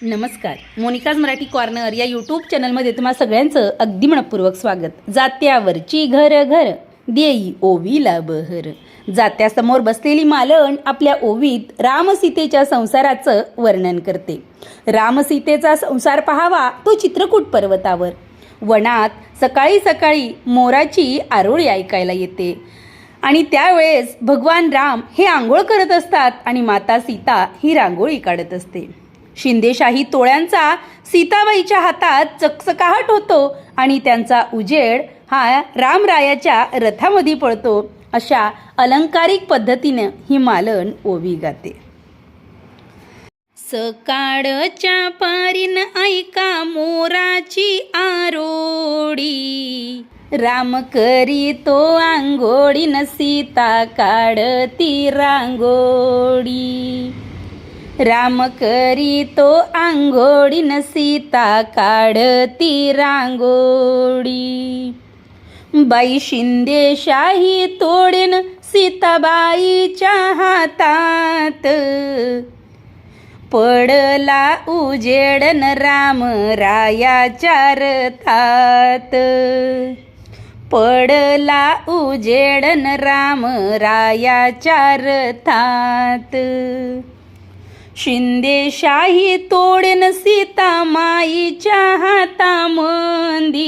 नमस्कार. Monika's Marathi corner या YouTube चॅनलमध्ये तुम्हा सगळ्यांचं अगदी मनपूर्वक स्वागत. जात्यावरची घर घर देई ओवीला बहर. जात्यासमोर बसलेली मालण आपल्या ओवीत रामसीतेच्या संसाराचं वर्णन करते. रामसीतेचा संसार पाहावा तो चित्रकूट पर्वतावर. वनात सकाळी सकाळी मोराची आरोळी ऐकायला येते आणि त्यावेळेस भगवान राम हे आंघोळ करत असतात आणि माता सीता ही रांगोळी काढत असते. शिंदेशाही तोळ्यांचा सीताबाईच्या हातात चकचकाहट होतो आणि त्यांचा उजेड हा रामरायाच्या रथामध्ये पडतो. अशा अलंकारिक पद्धतीनं ही मालन ओवी गाते. सकाळच्या पारीन ऐका मोराची आरोळी, राम करी तो आंघोळीन सीता काढती रांगोळी. राम करी तो आंघोळीन सीता काढती रांगोळी. बाई शिंदेशाही तोडीन सीताबाईच्या हातात, पडला उजेडन राम रायाच्या रथात. पडला उजेडन राम रायाच्या रथात. शिंदेशाही तोडेन सीता माईच्या हातामंदी,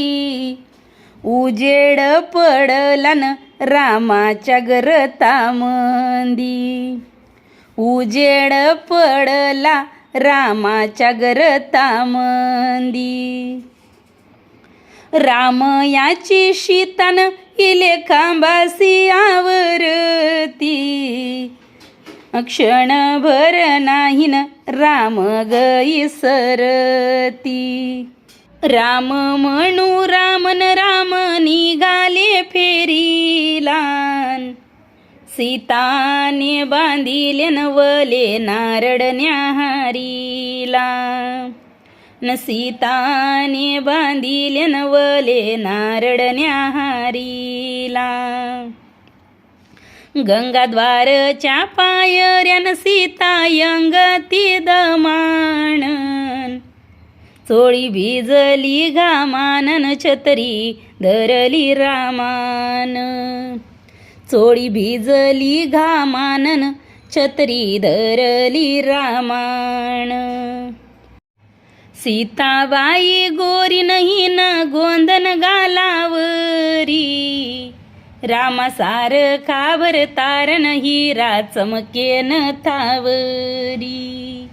उजेड पडला न रामाच्या रथामंदी. उजेड पडला रामाच्या रथामंदी. राम याची सीतान इले खांबासी आवरती, क्षणभर नाहीन राम गई सरती. राम म्हणू रामन राम निघाले फेरीला, सीताने बांधिले नवले नारळ न्याहारीला. न सीताने बांधिले नवले नारळ न्याहारीला. गंगाद्वारच्या पायऱ्यान सीता यंगती दमाण, चोळी भिजली घामानन छत्री धरली रामान. चोळी भिजली घामानन छत्री धरली रामान. सीताबाई गोरी नाही न गोंधन घालावरी, रामासारखा भरतारण हिरा चमकेन थावरी.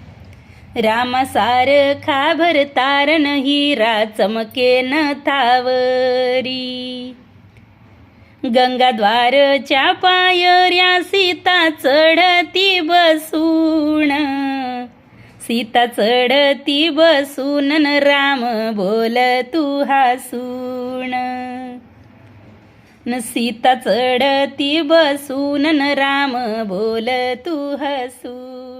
रामासारखा भरतारण हिरा चमकेन थावरी. गंगाद्वारच्या पायऱ्या सीता चढती बसून, सीता चढती बसून राम बोल तू हसून. न सीता चढती बसून राम बोल तू हसून.